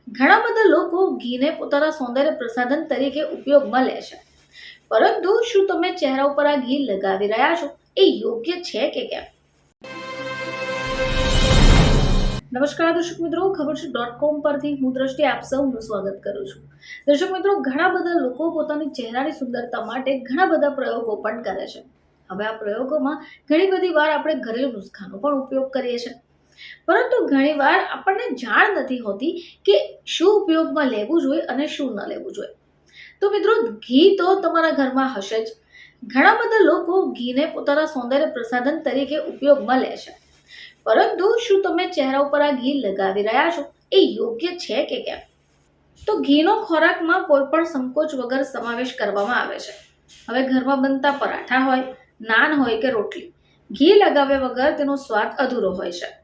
ઘણા બધા લોકો ઘીને પોતાના સૌંદર્ય પ્રસાધન તરીકે ઉપયોગમાં લે છે, પરંતુ શું તમે ચહેરા ઉપર આ ઘી લગાવી રહ્યા છો એ યોગ્ય છે કે કેમ? નમસ્કાર દર્શક મિત્રો, ખબર છે .com પરથી હું દ્રષ્ટિ આપ સૌનું સ્વાગત કરું છું. દર્શક મિત્રો, ઘણા બધા લોકો પોતાની ચહેરાની સુંદરતા માટે ઘણા બધા પ્રયોગો પણ કરે છે. હવે આ પ્રયોગોમાં ઘણી બધી વાર આપણે ઘરેલું નુસ્ખાનો પણ ઉપયોગ કરીએ છીએ, પરંતુ ઘણીવાર આપણને જાણ નથી હોતી કે શું ઉપયોગમાં લેવું જોઈએ અને શું ન લેવું જોઈએ. તો મિત્રો, ઘી તો તમારા ઘરમાં હશે જ. ઘણા બધા લોકો ઘીને પોતાના સૌંદર્ય પ્રસાધન તરીકે ઉપયોગમાં લે છે, પરંતુ શું તમે ચહેરા ઉપર આ ઘી લગાવી રહ્યા છો એ યોગ્ય છે કે કેમ? તો ઘીનો ખોરાકમાં કોઈ પણ સંકોચ વગર સમાવેશ કરવામાં આવે છે. હવે ઘરમાં બનતા પરાઠા હોય, નાન હોય કે રોટલી, ઘી લગાવ્યા વગર તેનો સ્વાદ અધૂરો હોય છે.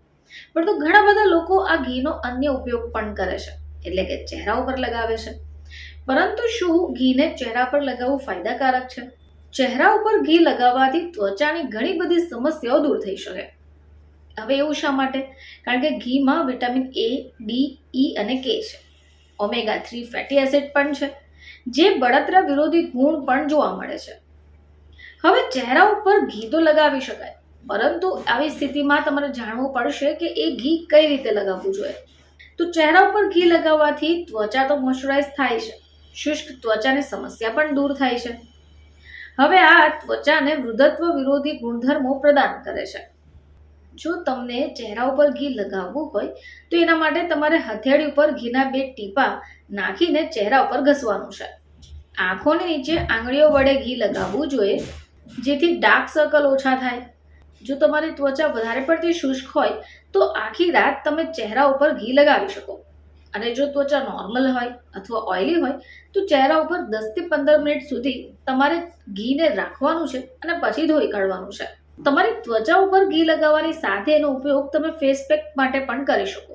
પરંતુ ઘણા બધા લોકો આ ઘીનો અન્ય ઉપયોગ પણ કરે છે, એટલે કે ચહેરા ઉપર લગાવે છે. પરંતુ શું ઘીને ચહેરા પર લગાવવું ફાયદાકારક છે? ચહેરા ઉપર ઘી લગાવવાથી ત્વચાની ઘણી બધી સમસ્યાઓ દૂર થઈ શકે. હવે એવું શા માટે? કારણ કે ઘીમાં વિટામિન A, D, E અને K છે. ઓમેગા 3 ફેટી એસિડ પણ છે, જે બળતરા વિરોધી ગુણ પણ જોવા મળે છે. હવે ચહેરા ઉપર ઘી તો લગાવી શકાય, પરંતુ આવી સ્થિતિમાં તમારે જાણવું પડશે કે એ ઘી કઈ રીતે લગાવવું જોઈએ. તો ચહેરા ઉપર ઘી લગાવવાથી ત્વચા તો મોઇશ્ચરાઇઝ થાય છે, શુષ્ક ત્વચાની સમસ્યા પણ દૂર થાય છે. હવે આ ત્વચાને વૃદ્ધત્વ વિરોધી ગુણધર્મો પ્રદાન કરે છે. જો તમને ચહેરા ઉપર ઘી લગાવવું હોય તો એના માટે તમારે હથેળી ઉપર ઘીના 2 ટીપા નાખીને ચહેરા ઉપર ઘસવાનું છે. આંખોની નીચે આંગળીઓ વડે ઘી લગાવવું જોઈએ, જેથી ડાર્ક સર્કલ ઓછા થાય. જો તમારી ત્વચા વધારે પડતી શુષ્ક હોય તો આખી રાત તમે ચહેરા ઉપર ઘી લગાવી શકો. અને જો ત્વચા નોર્મલ હોય અથવા ઓઇલી હોય તો ચહેરા ઉપર 10 થી 15 મિનિટ સુધી તમારે ઘીને રાખવાનું છે અને પછી ધોઈ કાઢવાનું છે. તમારી ત્વચા ઉપર ઘી લગાવવાની સાથે એનો ઉપયોગ તમે ફેસ પેક માટે પણ કરી શકો,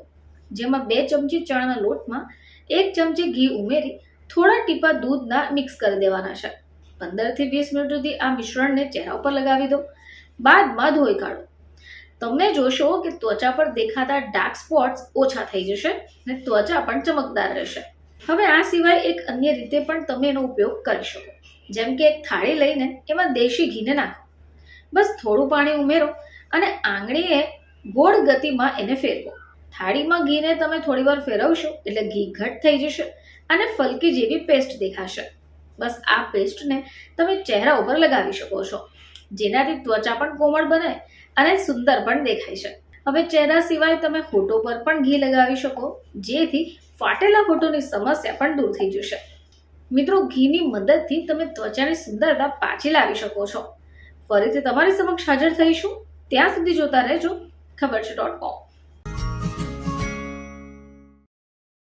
જેમાં 2 ચમચી ચણાના લોટમાં 1 ચમચી ઘી ઉમેરી થોડા ટીપા દૂધના મિક્સ કરી દેવાના છે. 15 થી 20 મિનિટ સુધી આ મિશ્રણને ચહેરા ઉપર લગાવી દો, બાદમાં ધોઈ કાઢો. તમને જોશો કે ત્વચા પર દેખાતા ડાર્ક સ્પોટ્સ ઓછા થઈ જશે અને ત્વચા પણ ચમકદાર રહેશે. હવે આ સિવાય એક અન્ય રીતે પણ તમે એનો ઉપયોગ કરી શકો, જેમ કે એક થાળી લઈને એમાં દેશી ઘીને નાખો. બસ થોડું પાણી ઉમેરો અને આંગળીએ ગોળ ગતિમાં એને ફેરવો. થાળીમાં ઘીને તમે થોડી વાર ફેરવશો એટલે ઘી ઘટ થઈ જશે અને ફલકી જેવી પેસ્ટ દેખાશે. બસ આ પેસ્ટને તમે ચહેરા ઉપર લગાવી શકો છો, જેનાથી ત્વચા પણ કોમળ બને અને સુંદર પણ દેખાય છે. હવે ચહેરા સિવાય તમે હોઠો પર પણ ઘી લગાવી શકો, જેથી ફાટેલા હોઠોની સમસ્યા પણ દૂર થઈ જશે. મિત્રો, ઘીની મદદથી તમે ત્વચાની સુંદરતા પાછી લાવી શકો છો. ફરીથી તમારી સમક્ષ હાજર થઈશું. ત્યાં સુધી જોતા રહેજો ખબર છે .com.